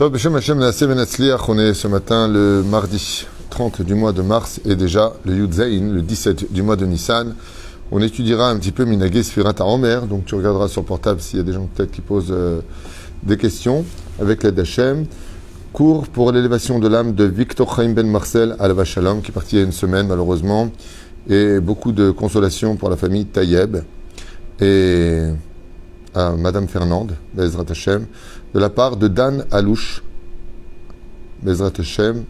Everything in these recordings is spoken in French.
Tov Beshem Hashem Naaseh Venatzliach. On est ce matin le mardi 30 du mois de mars et déjà le Yud Zayin, le 17 du mois de Nissan. On étudiera un petit peu Minagé Sfirat HaOmer, donc tu regarderas sur portable s'il y a des gens peut-être qui posent des questions avec l'aide d'Hachem. Cours pour l'élévation de l'âme de Victor Chaim Ben Marcel Alav Shalom, qui est parti il y a une semaine malheureusement, et beaucoup de consolation pour la famille Tayeb et à Madame Fernande, Bezrat Hashem, de la part de Dan Alouche, Bezrat Hashem,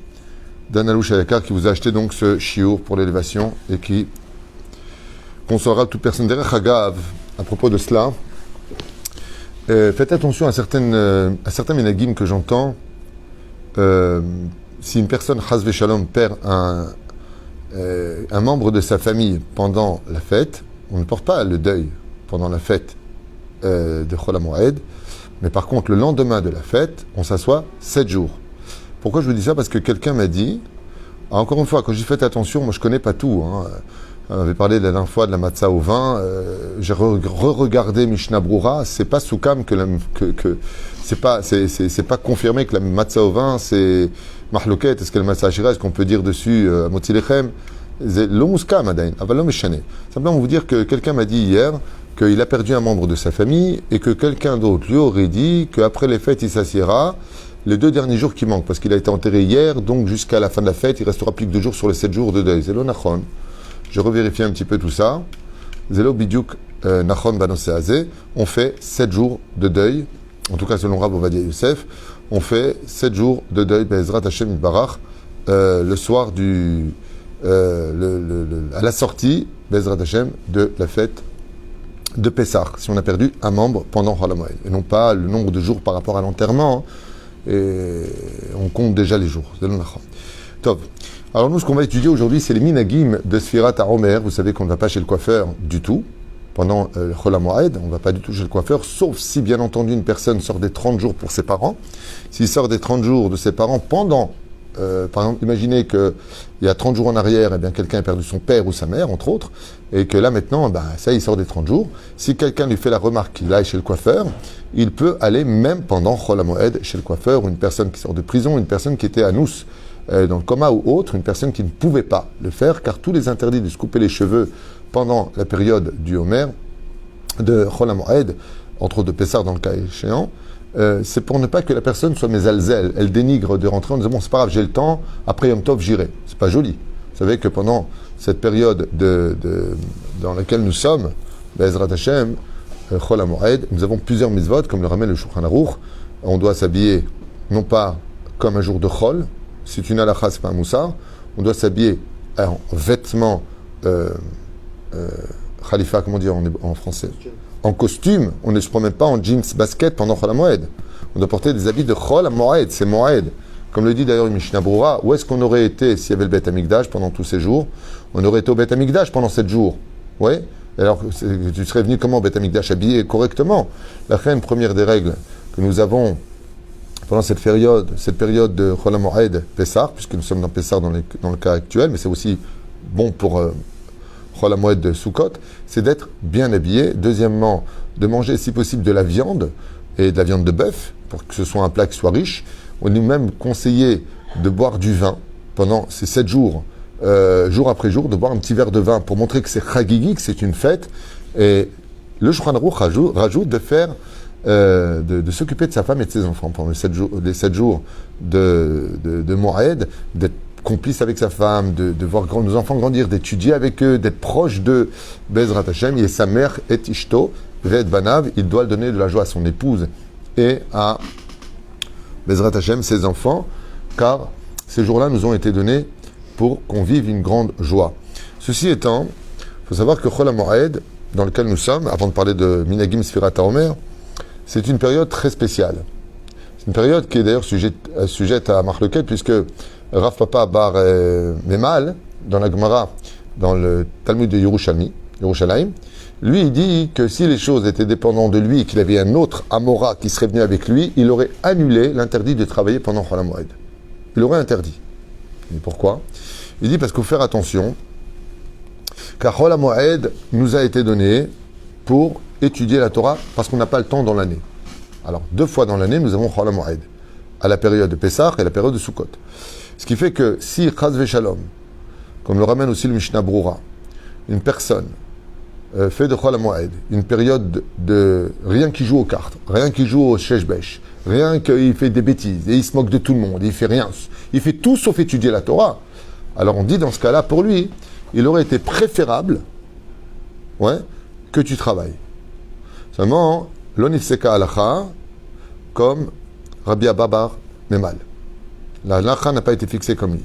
Dan Alouche Ayakar, qui vous a acheté donc ce chiour pour l'élévation et qui consolera toute personne. Derech Hagav, à propos de cela, faites attention à certains minagim que j'entends. Si une personne, Chas Veshalom, perd un membre de sa famille pendant la fête, on ne porte pas le deuil pendant la fête de Chol HaMoed, mais par contre, le lendemain de la fête, on s'assoit 7 jours. Pourquoi je vous dis ça? Parce que quelqu'un m'a dit, encore une fois, quand j'y fais attention, moi je ne connais pas tout. On avait parlé la dernière fois de la matzah au vin, j'ai re-regardé Mishnah Brura, c'est pas soukam c'est pas confirmé que la matzah au vin c'est mahloket, est-ce que la matzah ashira, est-ce qu'on peut dire dessus motzi lechem, c'est lo muskam adain, aval lo meshane. Simplement vous dire que quelqu'un m'a dit hier qu'il a perdu un membre de sa famille et que quelqu'un d'autre lui aurait dit qu'après les fêtes il s'assiera les 2 derniers jours qui manquent, parce qu'il a été enterré hier, donc jusqu'à la fin de la fête il restera plus que 2 jours sur les 7 jours de deuil. C'est lo nachon. Je revérifie un petit peu tout ça. Zelo Bidiouk Nachon Banoseazé. On fait 7 jours de deuil. En tout cas, selon Rav Ovadia Youssef, on fait 7 jours de deuil, Be'ezrat Hashem Yitbarach, le soir à la sortie, Be'ezrat Hashem, de la fête de Pessah, si on a perdu un membre pendant Chol HaMoed. Et non pas le nombre de jours par rapport à l'enterrement. Et on compte déjà les jours. Zelo Nachon. Top. Alors nous, ce qu'on va étudier aujourd'hui, c'est les minagim de Sfirat HaOmer. Vous savez qu'on ne va pas chez le coiffeur du tout. Pendant Chol HaMoed, on ne va pas du tout chez le coiffeur, sauf si, bien entendu, une personne sort des 30 jours pour ses parents. S'il sort des 30 jours de ses parents pendant, par exemple, imaginez qu'il y a 30 jours en arrière, eh bien, quelqu'un a perdu son père ou sa mère, entre autres, et que là, maintenant, ça, il sort des 30 jours. Si quelqu'un lui fait la remarque qu'il aille chez le coiffeur, il peut aller même pendant Chol HaMoed chez le coiffeur, ou une personne qui sort de prison, une personne qui était à nous, dans le coma ou autre, une personne qui ne pouvait pas le faire, car tous les interdits de se couper les cheveux pendant la période du Homer, de Chol HaMoed, entre autres de Pessah dans le cas échéant, c'est pour ne pas que la personne soit mésalzel, elle dénigre de rentrer en disant bon c'est pas grave, j'ai le temps, après Yom Tov j'irai. C'est pas joli. Vous savez que pendant cette période dans laquelle nous sommes, Be'ezrat Hashem, Chol HaMoed, nous avons plusieurs mitzvot, comme le ramène le Shulchan Aruch. On doit s'habiller non pas comme un jour de Chol, c'est une halakha, c'est pas un moussard. On doit s'habiller en vêtements khalifa, comment dire en français, en costume. On ne se promène pas en jeans basket pendant Chol HaMoed. On doit porter des habits de Chol HaMoed, c'est Moed. Comme le dit d'ailleurs Mishnah Brura, où est-ce qu'on aurait été s'il y avait le Beth Amikdash pendant tous ces jours? On aurait été au Beth Amikdash pendant 7 jours. Oui. Alors tu serais venu comment au Beth Amikdash? Habillé correctement. La première des règles que nous avons pendant cette période de Chol HaMoed Pessah, puisque nous sommes dans Pessah dans le cas actuel, mais c'est aussi bon pour Chol HaMoed de Sukkot, c'est d'être bien habillé. Deuxièmement, de manger si possible de la viande, et de la viande de bœuf, pour que ce soit un plat qui soit riche. On est même conseillé de boire du vin pendant ces 7 jours, jour après jour, de boire un petit verre de vin pour montrer que c'est chagigi, que c'est une fête. Et le Shulchan Aruch rajoute de faire de s'occuper de sa femme et de ses enfants pendant les 7 jours de Moed, d'être complice avec sa femme, de voir nos enfants grandir, d'étudier avec eux, d'être proche de Bezrat Hashem. Et sa mère est Ishto, Ved Banav, il doit donner de la joie à son épouse et à Bezrat Hashem, ses enfants, car ces jours-là nous ont été donnés pour qu'on vive une grande joie. Ceci étant, il faut savoir que Chol HaMoed, dans lequel nous sommes, avant de parler de Minagim Sfirat HaOmer, c'est une période très spéciale. C'est une période qui est d'ailleurs sujette à Marloquet, puisque Rav Papa Bar Memal, dans la Gemara, dans le Talmud de Yerushalayim, lui il dit que si les choses étaient dépendantes de lui et qu'il avait un autre Amora qui serait venu avec lui, il aurait annulé l'interdit de travailler pendant Chol HaMoed. Il aurait interdit. Et pourquoi? Il dit parce qu'il faut faire attention, car Chol HaMoed nous a été donné pour étudier la Torah, parce qu'on n'a pas le temps dans l'année. Alors, 2 fois dans l'année, nous avons Chol HaMoed. à la période de Pessah et la période de Sukkot. Ce qui fait que si Chaz Veshalom, comme le ramène aussi le Mishnah Broura, une personne fait de Chol HaMoed une période de rien qui joue aux cartes, rien qui joue au Sheshbesh, rien qu'il fait des bêtises et il se moque de tout le monde, il fait rien, il fait tout sauf étudier la Torah. Alors on dit dans ce cas-là, pour lui, il aurait été préférable que tu travailles. Seulement, l'onifseka halacha, comme Rabbi Abba bar Memal. La halacha n'a pas été fixée comme lui.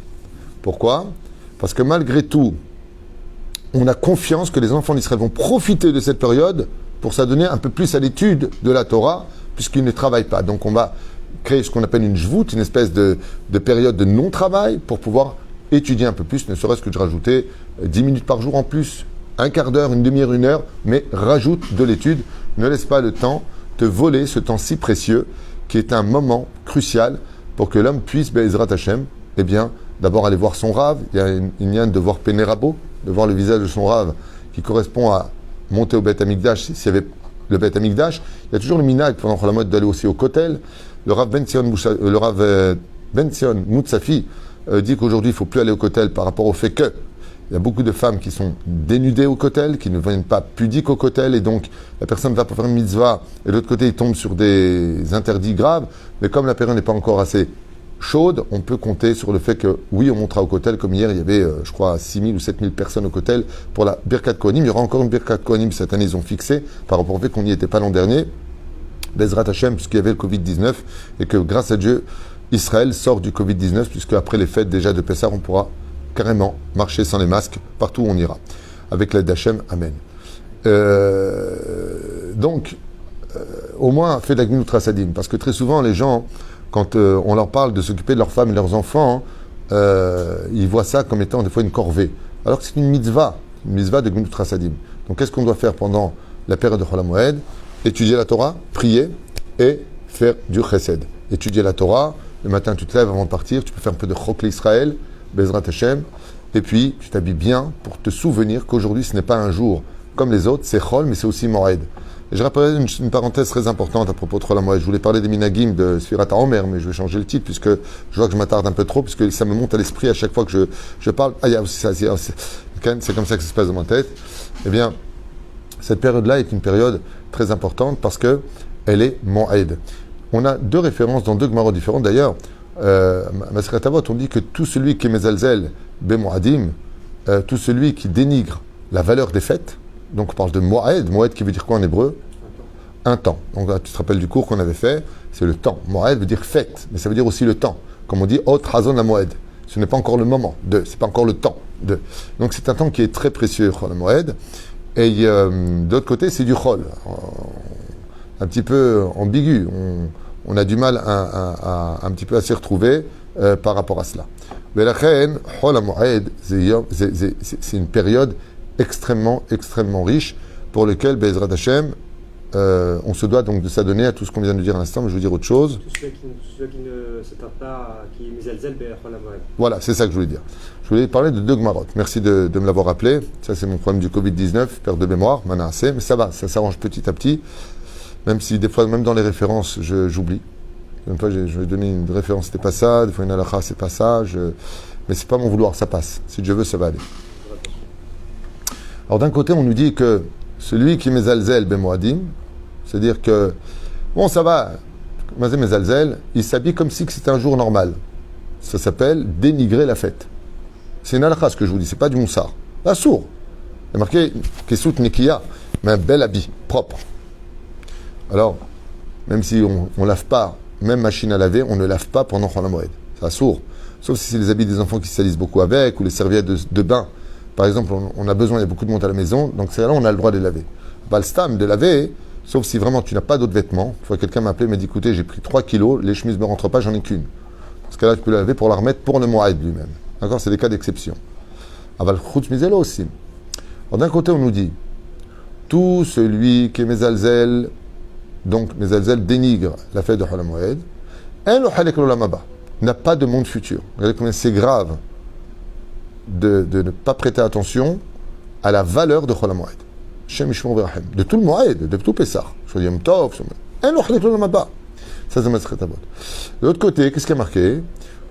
Pourquoi? Parce que malgré tout, on a confiance que les enfants d'Israël vont profiter de cette période pour s'adonner un peu plus à l'étude de la Torah, puisqu'ils ne travaillent pas. Donc on va créer ce qu'on appelle une jvout, une espèce de période de non-travail pour pouvoir étudier un peu plus, ne serait-ce que de rajouter 10 minutes par jour en plus, un quart d'heure, une demi-heure, une heure, mais rajoute de l'étude. Ne laisse pas le temps te voler ce temps si précieux qui est un moment crucial pour que l'homme puisse, Be'ezrat Hashem, d'abord aller voir son rave. Il y a une ligne de voir Pénérabo, de voir le visage de son rave qui correspond à monter au Beth Amikdash. S'il y avait le Beth Amikdash, il y a toujours le minag pendant la mode d'aller aussi au Kotel. Le Rav Ben Zion Moutsafi dit qu'aujourd'hui il ne faut plus aller au Kotel par rapport au fait que il y a beaucoup de femmes qui sont dénudées au Kotel, qui ne viennent pas pudiques au Kotel, et donc la personne va pour faire une mitzvah, et de l'autre côté il tombe sur des interdits graves, mais comme la période n'est pas encore assez chaude, on peut compter sur le fait que, oui, on montera au Kotel, comme hier, il y avait, je crois, 6 000 ou 7 000 personnes au Kotel pour la Birkat Kohanim. Il y aura encore une Birkat Kohanim cette année, ils ont fixé, par rapport au fait qu'on n'y était pas l'an dernier, Bezrat Hashem, puisqu'il y avait le Covid-19, et que grâce à Dieu, Israël sort du Covid-19, puisque après les fêtes déjà de Pessah, on pourra carrément marcher sans les masques partout où on ira. Avec l'aide d'Hachem, Amen. Au moins, fait de la Gminut Rasadim, parce que très souvent, les gens, quand on leur parle de s'occuper de leurs femmes et leurs enfants, ils voient ça comme étant des fois une corvée. Alors que c'est une mitzvah de Gminut Rasadim. Donc qu'est-ce qu'on doit faire pendant la période de Chol HaMoed? Étudier la Torah, prier et faire du chesed. Étudier la Torah, le matin tu te lèves avant de partir, tu peux faire un peu de Chokle Israël, Bezrat Hashem, et puis tu t'habilles bien pour te souvenir qu'aujourd'hui ce n'est pas un jour comme les autres, c'est Chol, mais c'est aussi Moed. Et je rappelle une parenthèse très importante à propos de Chol HaMoed. Je voulais parler des Minagim de Sfirat HaOmer, mais je vais changer le titre puisque je vois que je m'attarde un peu trop, puisque ça me monte à l'esprit à chaque fois que je parle. Ah, il y a aussi ça, c'est comme ça que ça se passe dans ma tête. Eh bien, cette période-là est une période très importante parce que elle est Moed. On a deux références dans deux Gemarot différentes. D'ailleurs, Masechet Avot, on dit que tout celui qui est Mezalzel Bemoadim, tout celui qui dénigre la valeur des fêtes, donc on parle de Moed, Moed qui veut dire quoi en hébreu? Un temps. Donc là, tu te rappelles du cours qu'on avait fait, c'est le temps. Moed veut dire fête, mais ça veut dire aussi le temps. Comme on dit, Ot Hazon la Moed. Ce n'est pas encore le moment de, c'est pas encore le temps de. Donc c'est un temps qui est très précieux, Chol HaMoed. Et de l'autre côté, c'est du Chol. Un petit peu ambigu. On a du mal un petit peu à s'y retrouver par rapport à cela. Mais la reine, Chol HaMoed, c'est une période extrêmement riche pour lequel, Be'ezrat Hashem, on se doit donc de s'adonner à tout ce qu'on vient de dire à l'instant, mais je veux dire autre chose. Tous ceux qui ne se tapent pas, qui misalzel Chol HaMoed. Voilà, c'est ça que je voulais dire. Je voulais parler de deux Gemarot. Merci de me l'avoir rappelé. Ça, c'est mon problème du Covid-19, perte de mémoire, Manassé, mais ça va, ça s'arrange petit à petit. Même si des fois, même dans les références, j'oublie. Une fois, je vais donner une référence, c'était pas ça. Des fois, une halakha, c'est pas ça. Mais c'est pas mon vouloir, ça passe. Si Dieu veut, ça va aller. Alors d'un côté, on nous dit que celui qui mezalzel bemoadim, c'est-à-dire que, bon, ça va, mezalzel, il s'habille comme si c'était un jour normal. Ça s'appelle dénigrer la fête. C'est une halakha, ce que je vous dis, c'est pas du moussard. Là, sourd. Il y a marqué Kesut Nekiya, mais un bel habit, propre. Alors, même si on lave pas, même machine à laver, on ne lave pas pendant Chol HaMoed. Ça sourd. Sauf si c'est les habits des enfants qui se salissent beaucoup avec, ou les serviettes de bain. Par exemple, on a besoin, il y a beaucoup de monde à la maison, donc c'est là on a le droit de les laver. Pas le stam de laver, sauf si vraiment tu n'as pas d'autres vêtements. Une fois, quelqu'un m'a appelé, m'a dit écoutez, j'ai pris 3 kilos, les chemises ne me rentrent pas, j'en ai qu'une. Dans ce cas-là, tu peux la laver pour la remettre pour le Moed lui-même. D'accord? C'est des cas d'exception. Aval chutz mizelo aussi. Alors d'un côté, on nous dit tout celui qui est mezalzel, donc mezalzel dénigre la fête de Chol HaMoed, n'a pas de monde futur. Regardez combien c'est grave de ne pas prêter attention à la valeur de Chol HaMoed. Shem Yishmor V'Rachem. De tout le Moed, de tout Pessah. Sur Yom Tov, Ça, c'est Masechet Avot. De l'autre côté, qu'est-ce qui a marqué?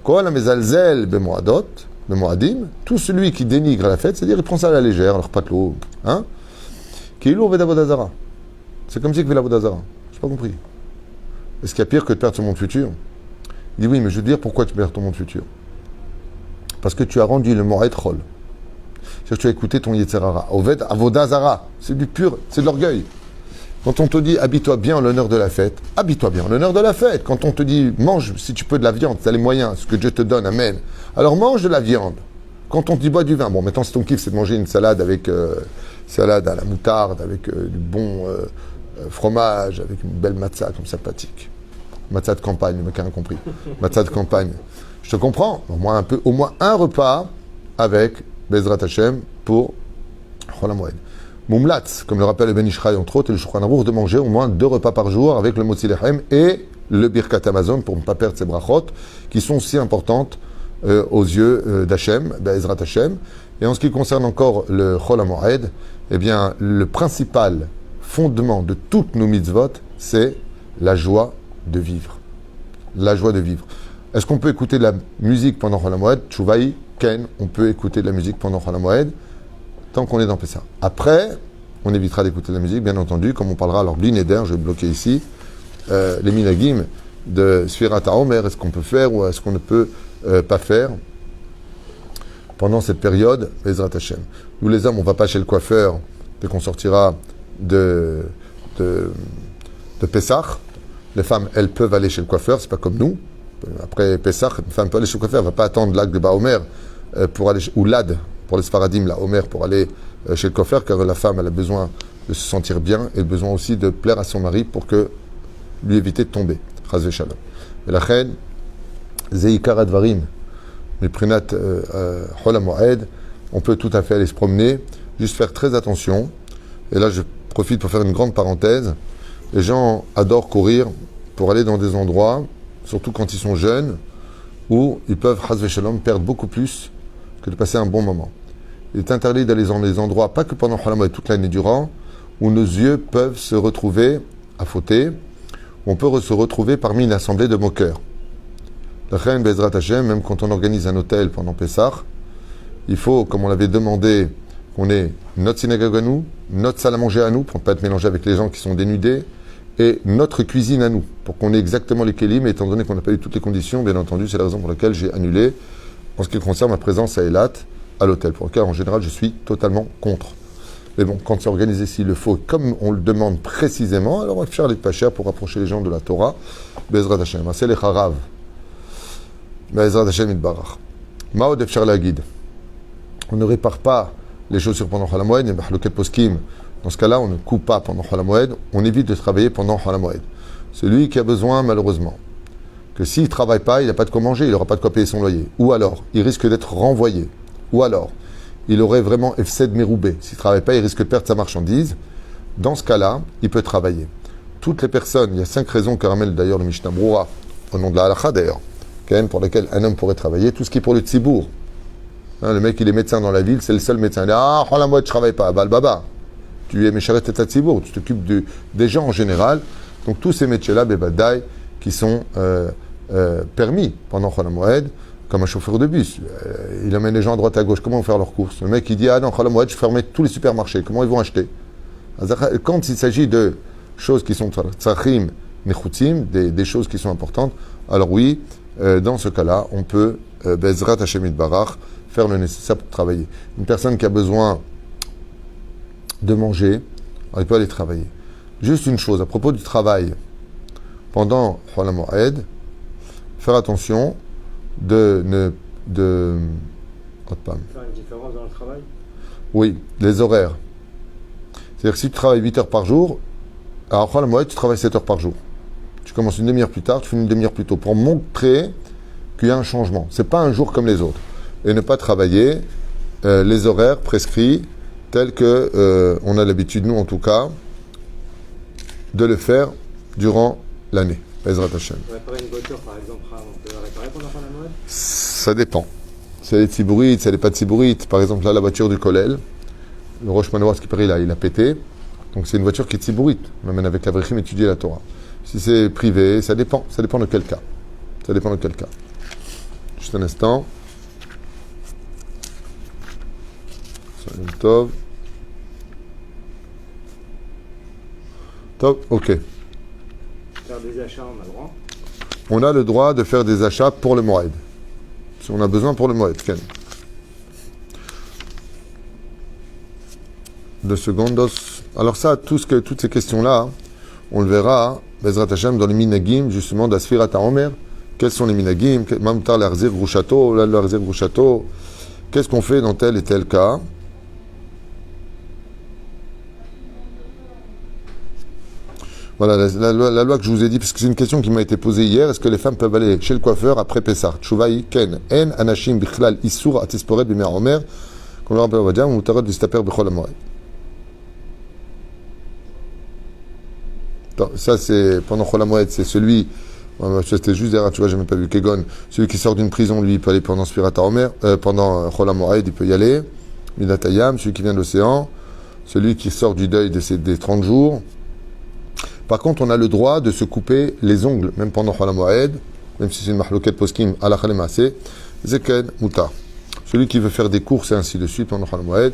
Kol hamezalzel bemoadot, bemoadim, tout celui qui dénigre la fête, c'est-à-dire il prend ça à la légère, alors pas de l'eau, hein? Qui est lourd vedavod. C'est comme si il fait la vodazara. Je n'ai pas compris. Est-ce qu'il y a pire que de perdre son monde futur? Il dit oui, mais je veux dire pourquoi tu perds ton monde futur. Parce que tu as rendu le Moed Chol. C'est-à-dire que tu as écouté ton Yetzerara. Oved Avodazara. C'est du pur, c'est de l'orgueil. Quand on te dit habille-toi bien en l'honneur de la fête, habille-toi bien en l'honneur de la fête. Quand on te dit mange si tu peux de la viande, tu as les moyens, ce que Dieu te donne, amen. Alors mange de la viande. Quand on te dit bois du vin, bon maintenant si ton kiff c'est de manger une salade avec salade à la moutarde, avec du bon fromage, avec une belle matzah comme sympathique. Matzah de campagne, le mec a rien compris. Matzah de campagne. Je te comprends. Au moins un repas avec Bezrat Hashem pour Chol HaMoed. Mumlatz, comme le rappelle le Ben Ishraï entre autres, et le Shulchan Aruch, de manger au moins 2 repas par jour avec le Motzi Lechem et le Birkat Hamazon pour ne pas perdre ses brachot, qui sont aussi importantes aux yeux d'Hashem, Bezrat Hashem. Et en ce qui concerne encore le Chol HaMoed, eh bien, le principal fondement de toutes nos mitzvot, c'est la joie de vivre. La joie de vivre. Est-ce qu'on peut écouter de la musique pendant Chol HaMoed? Tchouvaï, Ken, on peut écouter de la musique pendant Chol HaMoed, tant qu'on est dans Pessah. Après, on évitera d'écouter de la musique, bien entendu, comme on parlera, alors Bli Neder, je vais bloquer ici, les minagim de Sfirat HaOmer, est-ce qu'on peut faire ou est-ce qu'on ne peut pas faire pendant cette période, Bezrat Hashem. Nous les hommes, on ne va pas chez le coiffeur dès qu'on sortira de Pessah. Les femmes, elles peuvent aller chez le coiffeur, c'est pas comme nous. Après Pessah, une femme peut aller chez le coiffeur, elle ne va pas attendre l'Ag de Baomer pour aller, ou l'Ad, pour les Sfaradim, la Omer, pour aller chez le coiffeur, car la femme, elle a besoin de se sentir bien et besoin aussi de plaire à son mari pour que lui éviter de tomber. Chaz v'shalom. Et la reine, Zeikar Advarim, Miprinat Chol HaMoed, on peut tout à fait aller se promener, juste faire très attention. Et là, je profite pour faire une grande parenthèse. Les gens adorent courir pour aller dans des endroits, surtout quand ils sont jeunes, où ils peuvent, Chaz v'shalom, perdre beaucoup plus que de passer un bon moment. Il est interdit d'aller dans des endroits, pas que pendant Chol HaMoed, toute l'année durant, où nos yeux peuvent se retrouver à fauter, où on peut se retrouver parmi une assemblée de moqueurs. La reine Bezrat Hashem, même quand on organise un hôtel pendant Pessah, il faut, comme on l'avait demandé, qu'on ait notre synagogue à nous, notre salle à manger à nous, pour ne pas être mélangé avec les gens qui sont dénudés, et notre cuisine à nous, pour qu'on ait exactement les kélim, étant donné qu'on n'a pas eu toutes les conditions, bien entendu, c'est la raison pour laquelle j'ai annulé, en ce qui concerne ma présence à Eilat, à l'hôtel, pour lequel en général je suis totalement contre. Mais bon, quand c'est organisé s'il le faut, comme on le demande précisément, alors on va faire les pas chers pour rapprocher les gens de la Torah. Bezrat Hashem, c'est les Harav. Bezrat Hashem Itbarach. Ma'od efshar lagid. On ne répare pas les chaussures pendant Chol HaMoed, et poskim. Dans ce cas-là, on ne coupe pas pendant Chol HaMoed, on évite de travailler pendant Chol HaMoed. Celui qui a besoin, malheureusement, que s'il ne travaille pas, il n'a pas de quoi manger, il n'aura pas de quoi payer son loyer. Ou alors, il risque d'être renvoyé. Ou alors, il aurait vraiment Efsed Meroubé. S'il ne travaille pas, il risque de perdre sa marchandise. Dans ce cas-là, il peut travailler. Toutes les personnes, il y a 5 raisons que ramène d'ailleurs le Mishnah Broura, au nom de la halakha d'ailleurs, pour lesquelles un homme pourrait travailler, tout ce qui est pour le tzibour. Le mec, il est médecin dans la ville, c'est le seul médecin. Il dit, Chol HaMoed, je ne travaille pas. Bal Baba. Tu es Mesharet et Tzibour, tu t'occupes des gens en général. Donc tous ces métiers-là, Bebadaï, qui sont permis pendant Chol HaMoed, comme un chauffeur de bus. Il amène les gens à droite à gauche. Comment vont faire leurs courses? Le mec, il dit, non, Chol HaMoed, je ferme tous les supermarchés. Comment ils vont acheter? Quand il s'agit de choses qui sont tzachim, nechutzim, des choses qui sont importantes, alors oui, dans ce cas-là, on peut, Bezrat Hashem Itbarach, faire le nécessaire pour travailler. Une personne qui a besoin de manger, alors il peut aller travailler. Juste une chose, à propos du travail, pendant Chol HaMoed, faire attention de Faire une différence dans le travail? Oui, les horaires. C'est-à-dire que si tu travailles 8 heures par jour, alors Chol HaMoed, tu travailles 7 heures par jour. Tu commences une demi-heure plus tard, tu finis une demi-heure plus tôt, pour montrer qu'il y a un changement. Ce n'est pas un jour comme les autres. Et ne pas travailler les horaires prescrits tels que on a l'habitude, nous en tout cas, de le faire durant l'année. Bezrat Hashem. Réparer une voiture, par exemple, on peut la réparer pendant Chol HaMoed? Ça dépend. Si elle est tzibourite, si elle n'est pas tzibourite. Par exemple, là, la voiture du Kollel, le Rosh Manoah, ce qui paraît, là, il a pété. Donc, c'est une voiture qui est tzibourite. On l'amène avec l'Avrichim étudier la Torah. si c'est privé, ça dépend de quel cas. Ça dépend de quel cas. Juste un instant. Tov. Top, ok. Faire des achats, on a le droit. On a le droit de faire des achats pour le Moed. Si on a besoin pour le Moed, Ken. 2 secondes. Alors ça, toutes ces questions-là, on le verra, Bezrat Hashem, dans les minagim, justement, d'Asfirat HaOmer. Quels sont les minagim? Mamtar l'Arzir Grouchato, l'Arzir Grouchato. Qu'est-ce qu'on fait dans tel et tel cas? Voilà, la loi que je vous ai dit, parce que c'est une question qui m'a été posée hier, est-ce que les femmes peuvent aller chez le coiffeur après Pessah? Tchouvaï, Ken, En, Anashim, Bichlal, Issour, Atisporet, Bimer Omer, comme le rappelle Ovadia, Moutarat, Vistaper, Bechol Amoret. Ça, c'est pendant Chol Hamoed, c'est celui, c'était juste derrière, tu vois, j'ai même pas vu Kegon, celui qui sort d'une prison, lui, il peut aller pendant Sfirat HaOmer, pendant Chol Hamoed, il peut y aller, Midatayam, celui qui vient de l'océan, celui qui sort du deuil des 30 jours. Par contre, on a le droit de se couper les ongles, même pendant Chol Hamoed, même si c'est une mahlouket poskim, ala khalemase, zeken muta. Celui qui veut faire des courses et ainsi de suite pendant Chol Hamoed,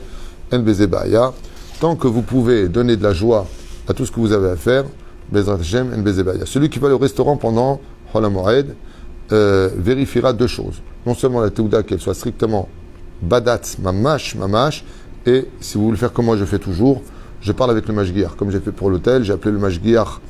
en beze ba'aya. Tant que vous pouvez donner de la joie à tout ce que vous avez à faire, Bezrat Hashem, en beze ba'aya. Celui qui va au restaurant pendant Chol Hamoed vérifiera 2 choses. Non seulement la teuda, qu'elle soit strictement badat, mamash, et si vous voulez faire comme moi je fais toujours, je parle avec le mashgiach, comme j'ai fait pour l'hôtel, j'ai appelé le mashgiach,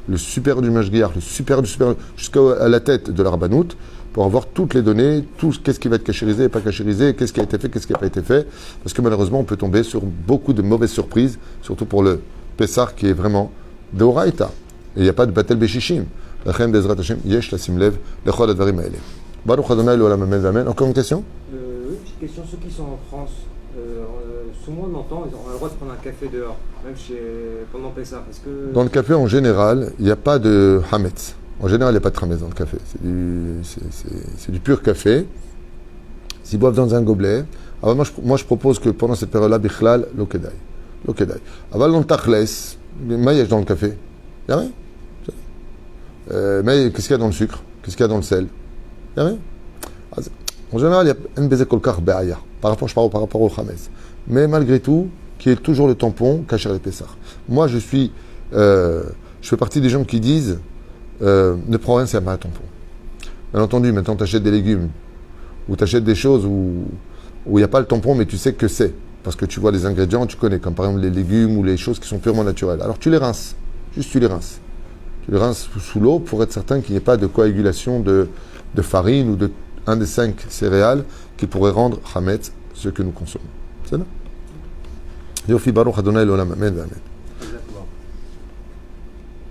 le super du mashgiach, le super du super, jusqu'à la tête de la rabbanout, pour avoir toutes les données, tout qu'est-ce qui va être cachérisé et pas cachérisé, qu'est-ce qui a été fait, qu'est-ce qui n'a pas été fait, parce que malheureusement on peut tomber sur beaucoup de mauvaises surprises, surtout pour le Pessah qui est vraiment de Horaïta. Et il n'y a pas de Batel Beshishim. Lachem Bezrat Hashem, Yesh Lasim Lev, Lechol Advarim Haele. Baruch Adonai L'Olam Amen Amen. Encore une question? Oui, petite question. Ceux qui sont en France, souvent on entend, ils ont le droit de prendre un café dehors, même pendant Pessah. Est-ce que... Dans le café, en général, il n'y a pas de hametz. En général, il n'y a pas de hametz dans le café. C'est du pur café. S'ils boivent dans un gobelet, alors moi je propose que pendant cette période-là, bichlal, l'okedai. Aval dans tachles, maïch dans le café. Il n'y a rien. Mais qu'est-ce qu'il y a dans le sucre? Qu'est-ce qu'il y a dans le sel? Il n'y a rien. En général, il y a un baiser kolkar be'aya. Par rapport au hametz. Mais malgré tout, qui est toujours le tampon, caché les Pessah. Moi, je fais partie des gens qui disent ne prends rien, c'est pas un tampon. Bien entendu, maintenant tu achètes des légumes ou tu achètes des choses où il n'y a pas le tampon, mais tu sais que c'est. Parce que tu vois les ingrédients, tu connais, comme par exemple les légumes ou les choses qui sont purement naturelles. Alors tu les rinces, juste tu les rinces. Tu les rinces sous l'eau pour être certain qu'il n'y ait pas de coagulation de farine ou de un des 5 céréales qui pourrait rendre Hametz ce que nous consommons. C'est là. Yofi Baruch Adonai L'Olam Amen.